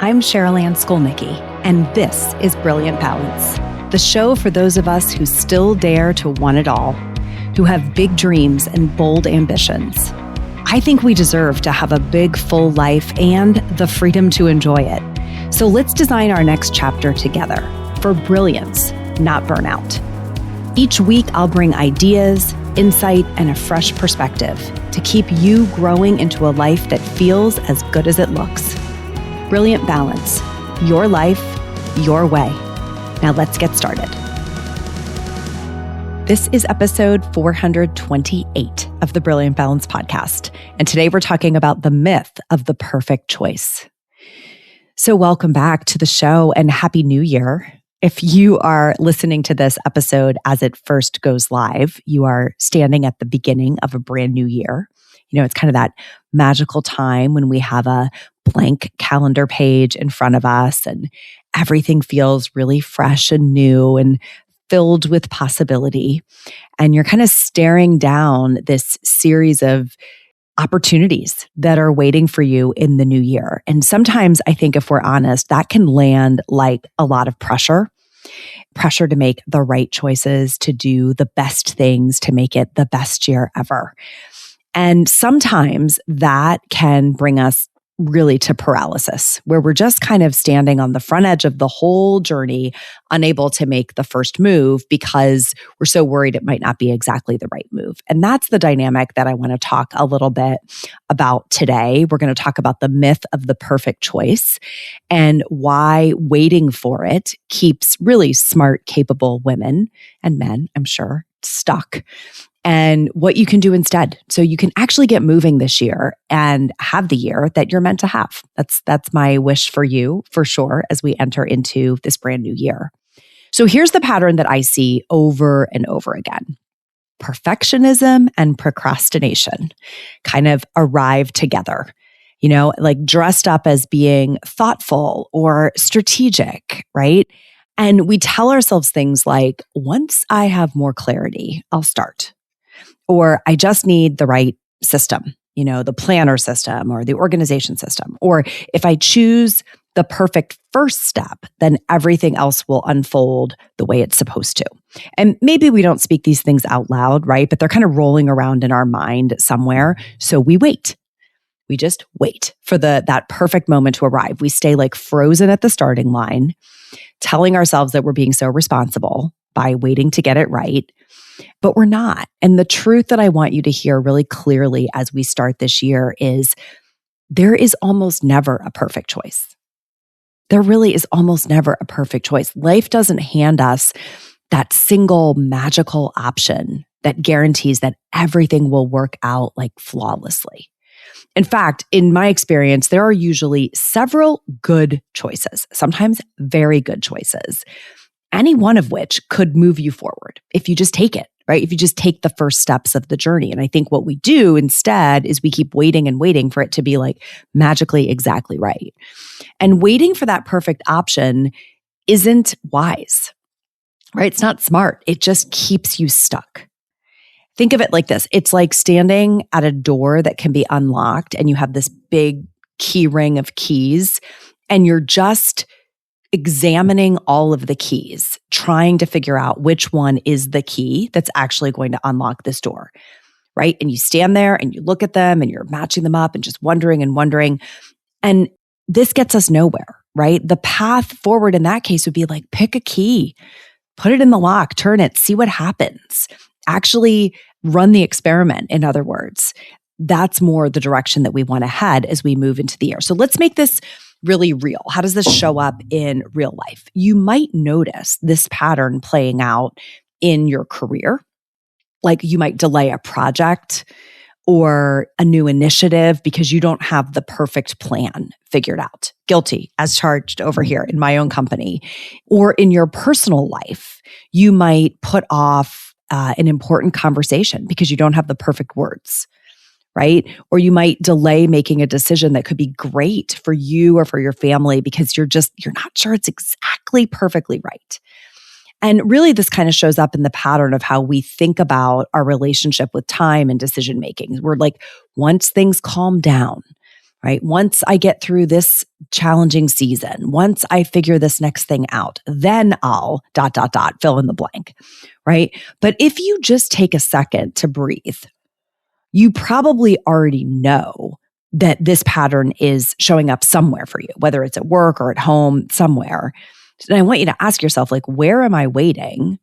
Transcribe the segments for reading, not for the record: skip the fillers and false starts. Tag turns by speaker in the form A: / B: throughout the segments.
A: I'm Cheryl Ann Skolnicki, and this is Brilliant Balance, the show for those of us who still dare to want it all, who have big dreams and bold ambitions. I think we deserve to have a big, full life and the freedom to enjoy it. So let's design our next chapter together for brilliance, not burnout. Each week, I'll bring ideas, insight, and a fresh perspective to keep you growing into a life that feels as good as it looks. Brilliant Balance, your life, your way. Now let's get started. This is episode 428 of the Brilliant Balance podcast. And today we're talking about the myth of the perfect choice. So welcome back to the show and Happy New Year. If you are listening to this episode as it first goes live, you are standing at the beginning of a brand new year. You know, it's kind of that magical time when we have a blank calendar page in front of us and everything feels really fresh and new and filled with possibility. And you're kind of staring down this series of opportunities that are waiting for you in the new year. And sometimes I think if we're honest, that can land like a lot of pressure to make the right choices, to do the best things, to make it the best year ever. And sometimes that can bring us really to paralysis, where we're just kind of standing on the front edge of the whole journey, unable to make the first move because we're so worried it might not be exactly the right move. And that's the dynamic that I want to talk a little bit about today. We're going to talk about the myth of the perfect choice and why waiting for it keeps really smart, capable women and men, I'm sure, stuck. And what you can do instead. So you can actually get moving this year and have the year that you're meant to have. That's my wish for you, for sure, as we enter into this brand new year. So here's the pattern that I see over and over again. Perfectionism and procrastination kind of arrive together, you know, like dressed up as being thoughtful or strategic, right? And we tell ourselves things like, once I have more clarity, I'll start. Or I just need the right system, you know, the planner system or the organization system. Or if I choose the perfect first step, then everything else will unfold the way it's supposed to. And maybe we don't speak these things out loud, right? But they're kind of rolling around in our mind somewhere. So we wait. We just wait for that perfect moment to arrive. We stay like frozen at the starting line, telling ourselves that we're being so responsible by waiting to get it right. But we're not. And the truth that I want you to hear really clearly as we start this year is there is almost never a perfect choice. There really is almost never a perfect choice. Life doesn't hand us that single magical option that guarantees that everything will work out like flawlessly. In fact, in my experience, there are usually several good choices, sometimes very good choices, any one of which could move you forward if you just take it, right? If you just take the first steps of the journey. And I think what we do instead is we keep waiting and waiting for it to be like magically exactly right. And waiting for that perfect option isn't wise, right? It's not smart. It just keeps you stuck. Think of it like this. It's like standing at a door that can be unlocked and you have this big key ring of keys and you're just examining all of the keys, trying to figure out which one is the key that's actually going to unlock this door, right? And you stand there and you look at them and you're matching them up and just wondering and wondering. And this gets us nowhere, right? The path forward in that case would be like, pick a key, put it in the lock, turn it, see what happens. Actually run the experiment, in other words. That's more the direction that we want to head as we move into the year. So let's make this really real. How does this show up in real life? You might notice this pattern playing out in your career. Like you might delay a project or a new initiative because you don't have the perfect plan figured out. Guilty as charged over here in my own company. Or in your personal life, you might put off an important conversation because you don't have the perfect words. Right? Or you might delay making a decision that could be great for you or for your family because you're not sure it's exactly perfectly right. And really, this kind of shows up in the pattern of how we think about our relationship with time and decision making. We're like, once things calm down, right? Once I get through this challenging season, once I figure this next thing out, then I'll ... fill in the blank, right? But if you just take a second to breathe, you probably already know that this pattern is showing up somewhere for you, whether it's at work or at home, somewhere. And I want you to ask yourself, like, where am I waiting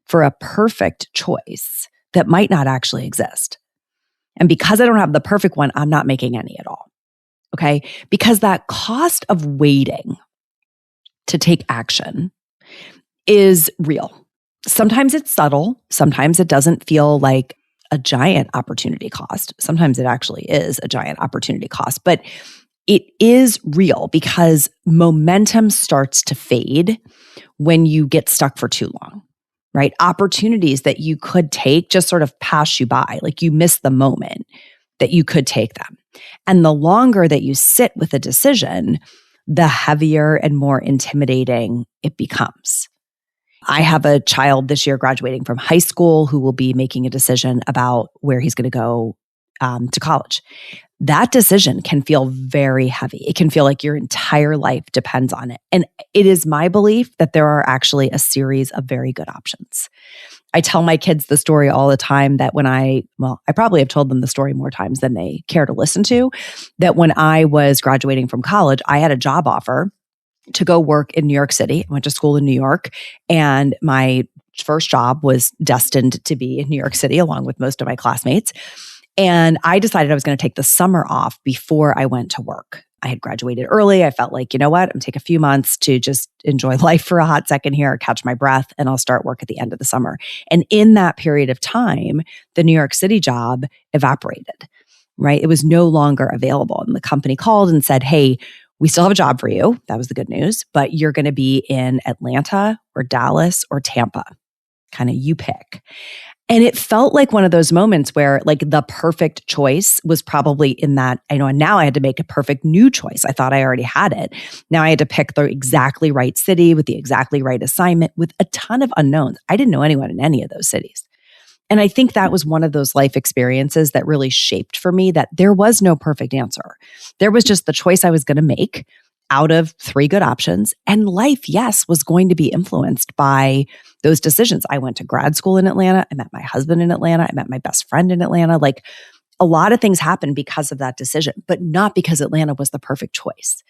A: for a perfect choice that might not actually exist? And because I don't have the perfect one, I'm not making any at all. Okay? Because that cost of waiting to take action is real. Sometimes it's subtle. Sometimes it doesn't feel like a giant opportunity cost. Sometimes it actually is a giant opportunity cost, but it is real because momentum starts to fade when you get stuck for too long, right? Opportunities that you could take just sort of pass you by, like you miss the moment that you could take them. And the longer that you sit with a decision, the heavier and more intimidating it becomes. I have a child this year graduating from high school who will be making a decision about where he's going to go to college. That decision can feel very heavy. It can feel like your entire life depends on it. And it is my belief that there are actually a series of very good options. I tell my kids the story all the time that when I probably have told them the story more times than they care to listen to, that when I was graduating from college, I had a job offer to go work in New York City. I went to school in New York, and my first job was destined to be in New York City along with most of my classmates. And I decided I was going to take the summer off before I went to work. I had graduated early. I felt like, you know what? I'm going to take a few months to just enjoy life for a hot second here, catch my breath, and I'll start work at the end of the summer. And in that period of time, the New York City job evaporated, right? It was no longer available. And the company called and said, hey, we still have a job for you. That was the good news, but you're going to be in Atlanta or Dallas or Tampa. Kind of you pick. And it felt like one of those moments where like the perfect choice was probably in that, and now I had to make a perfect new choice. I thought I already had it. Now I had to pick the exactly right city with the exactly right assignment with a ton of unknowns. I didn't know anyone in any of those cities. And I think that was one of those life experiences that really shaped for me that there was no perfect answer. There was just the choice I was going to make out of three good options. And life, yes, was going to be influenced by those decisions. I went to grad school in Atlanta. I met my husband in Atlanta. I met my best friend in Atlanta. Like a lot of things happened because of that decision, but not because Atlanta was the perfect choice.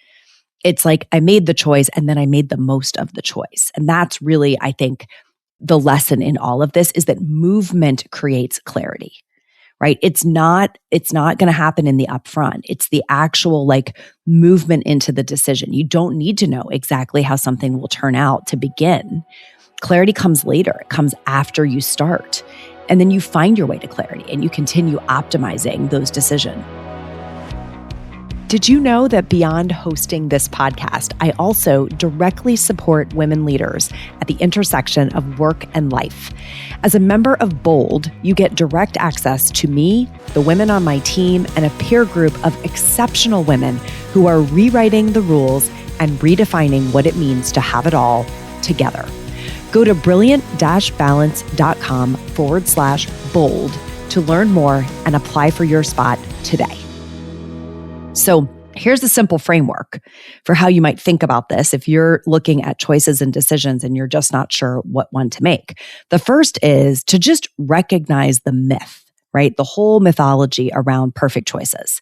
A: It's like I made the choice and then I made the most of the choice. And that's really, I think, the lesson in all of this is that movement creates clarity, right? It's not going to happen in the upfront. It's the actual like movement into the decision. You don't need to know exactly how something will turn out to begin. Clarity comes later. It comes after you start. And then you find your way to clarity and you continue optimizing those decisions. Did you know that beyond hosting this podcast, I also directly support women leaders at the intersection of work and life? As a member of BOLD, you get direct access to me, the women on my team, and a peer group of exceptional women who are rewriting the rules and redefining what it means to have it all together. Go to brilliant-balance.com/bold to learn more and apply for your spot today. So here's a simple framework for how you might think about this if you're looking at choices and decisions and you're just not sure what one to make. The first is to just recognize the myth, right? The whole mythology around perfect choices.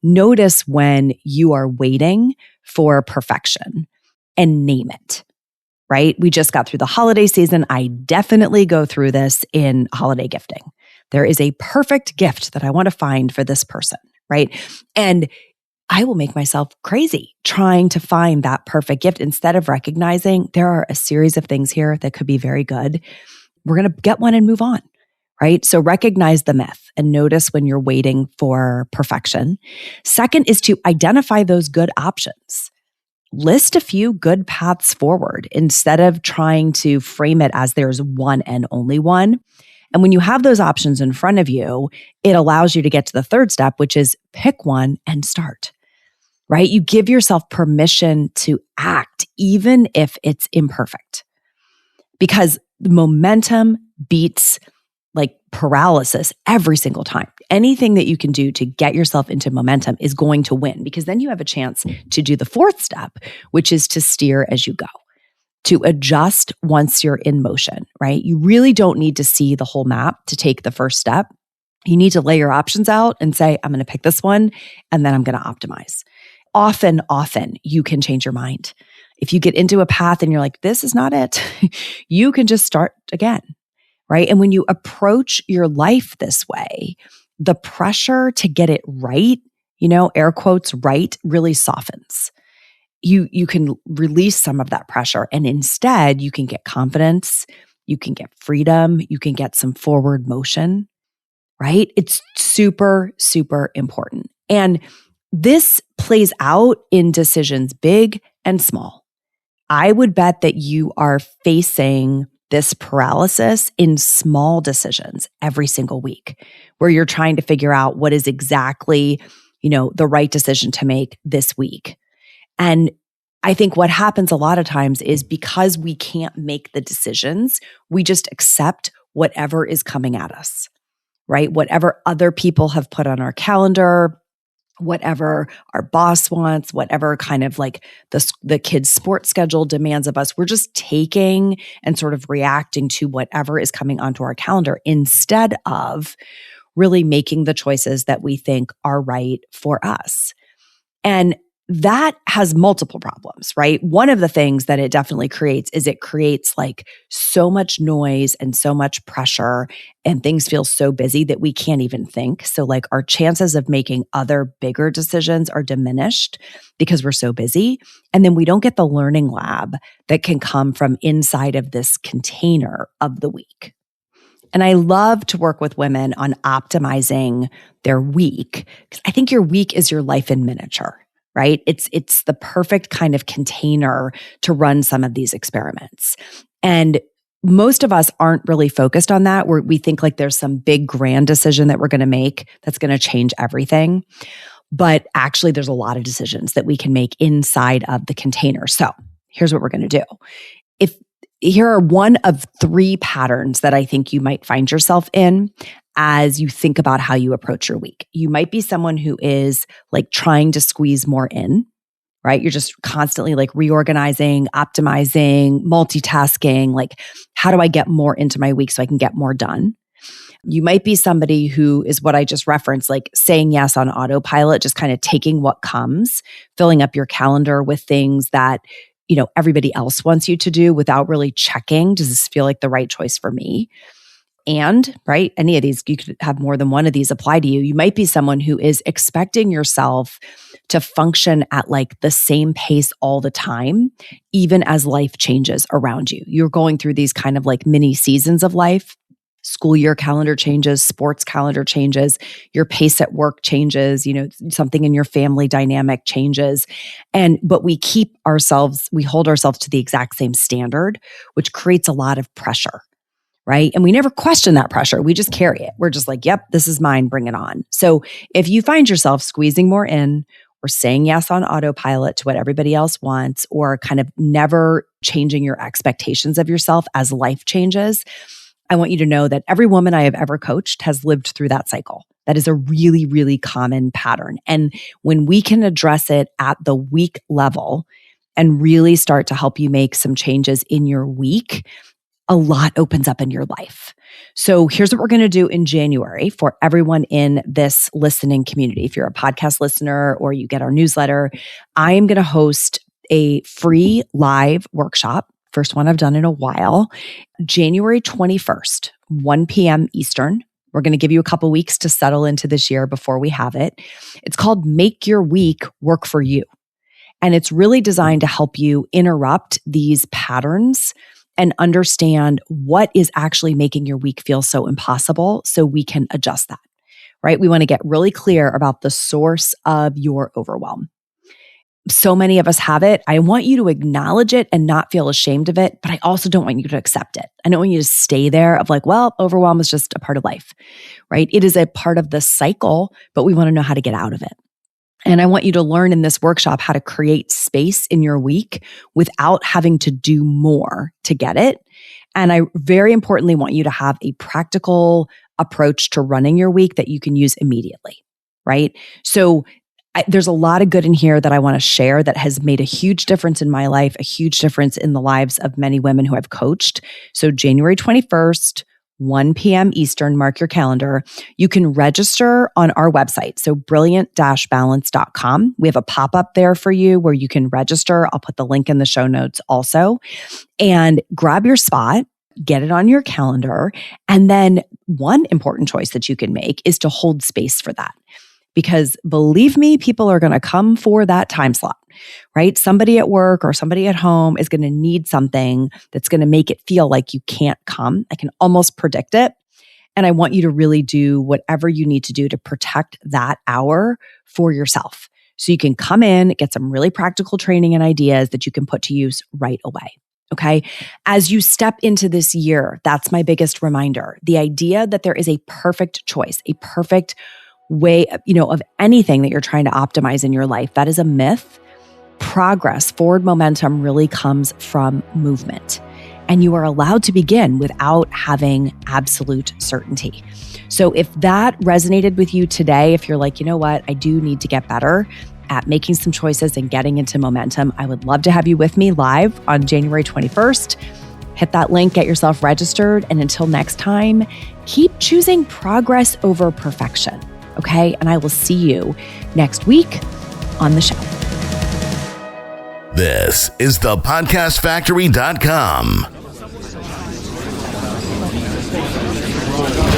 A: Notice when you are waiting for perfection and name it, right? We just got through the holiday season. I definitely go through this in holiday gifting. There is a perfect gift that I want to find for this person, right? And I will make myself crazy trying to find that perfect gift instead of recognizing there are a series of things here that could be very good. We're going to get one and move on, right? So recognize the myth and notice when you're waiting for perfection. Second is to identify those good options. List a few good paths forward instead of trying to frame it as there's one and only one. And when you have those options in front of you, it allows you to get to the third step, which is pick one and start, right? You give yourself permission to act, even if it's imperfect, because the momentum beats like paralysis every single time. anything that you can do to get yourself into momentum is going to win, because then you have a chance to do the fourth step, which is to steer as you go, to adjust once you're in motion, right? You really don't need to see the whole map to take the first step. You need to lay your options out and say, I'm going to pick this one, and then I'm going to optimize. Often you can change your mind. If you get into a path and you're like, this is not it, you can just start again, right? And when you approach your life this way, the pressure to get it right, air quotes, right, really softens. You can release some of that pressure, and instead you can get confidence, you can get freedom, you can get some forward motion, right? It's super, super important. And this plays out in decisions big and small. I would bet that you are facing this paralysis in small decisions every single week, where you're trying to figure out what is exactly, the right decision to make this week. And I think what happens a lot of times is because we can't make the decisions, we just accept whatever is coming at us, right? Whatever other people have put on our calendar, whatever our boss wants, whatever kind of like the kids' sports schedule demands of us, we're just taking and sort of reacting to whatever is coming onto our calendar instead of really making the choices that we think are right for us. And that has multiple problems, right? One of the things that it definitely creates is it creates like so much noise and so much pressure, and things feel so busy that we can't even think. So like our chances of making other bigger decisions are diminished because we're so busy. And then we don't get the learning lab that can come from inside of this container of the week. And I love to work with women on optimizing their week, because I think your week is your life in miniature, right? It's the perfect kind of container to run some of these experiments. And most of us aren't really focused on that, where we think like there's some big grand decision that we're going to make that's going to change everything. But actually, there's a lot of decisions that we can make inside of the container. So here's what we're going to do. Here are one of three patterns that I think you might find yourself in as you think about how you approach your week. You might be someone who is like trying to squeeze more in, right? You're just constantly like reorganizing, optimizing, multitasking. Like, how do I get more into my week so I can get more done? You might be somebody who is what I just referenced, like saying yes on autopilot, just kind of taking what comes, filling up your calendar with things that everybody else wants you to do without really checking, does this feel like the right choice for me? And, right, any of these, you could have more than one of these apply to you. You might be someone who is expecting yourself to function at like the same pace all the time, even as life changes around you. You're going through these kind of like mini seasons of life. School year calendar changes, sports calendar changes, your pace at work changes, something in your family dynamic changes. But we hold ourselves to the exact same standard, which creates a lot of pressure, right? And we never question that pressure. We just carry it. We're just like, yep, this is mine, bring it on. So if you find yourself squeezing more in, or saying yes on autopilot to what everybody else wants, or kind of never changing your expectations of yourself as life changes, I want you to know that every woman I have ever coached has lived through that cycle. That is a really, really common pattern. And when we can address it at the week level and really start to help you make some changes in your week, a lot opens up in your life. So here's what we're going to do in January for everyone in this listening community. If you're a podcast listener or you get our newsletter, I am going to host a free live workshop. First one I've done in a while, January 21st, 1 p.m. Eastern. We're going to give you a couple weeks to settle into this year before we have it. It's called Make Your Week Work for You. And it's really designed to help you interrupt these patterns and understand what is actually making your week feel so impossible so we can adjust that, right? We want to get really clear about the source of your overwhelm. So many of us have it. I want you to acknowledge it and not feel ashamed of it, but I also don't want you to accept it. I don't want you to stay there of like, well, overwhelm is just a part of life, right? It is a part of the cycle, but we want to know how to get out of it. And I want you to learn in this workshop how to create space in your week without having to do more to get it, And I very importantly want you to have a practical approach to running your week that you can use immediately, right? So there's a lot of good in here that I want to share that has made a huge difference in my life, a huge difference in the lives of many women who I've coached. So January 21st, 1 p.m. Eastern, mark your calendar. You can register on our website. So brilliant-balance.com. We have a pop-up there for you where you can register. I'll put the link in the show notes also. And grab your spot, get it on your calendar. And then one important choice that you can make is to hold space for that. Because believe me, people are going to come for that time slot, right? Somebody at work or somebody at home is going to need something that's going to make it feel like you can't come. I can almost predict it. And I want you to really do whatever you need to do to protect that hour for yourself. So you can come in, get some really practical training and ideas that you can put to use right away. Okay. As you step into this year, that's my biggest reminder. The idea that there is a perfect choice, a perfect way, of anything that you're trying to optimize in your life, that is a myth. Progress, forward momentum really comes from movement. And you are allowed to begin without having absolute certainty. So if that resonated with you today, if you're like, you know what, I do need to get better at making some choices and getting into momentum, I would love to have you with me live on January 21st. Hit that link, get yourself registered. And until next time, keep choosing progress over perfection. Okay. And I will see you next week on the show.
B: This is thepodcastfactory.com.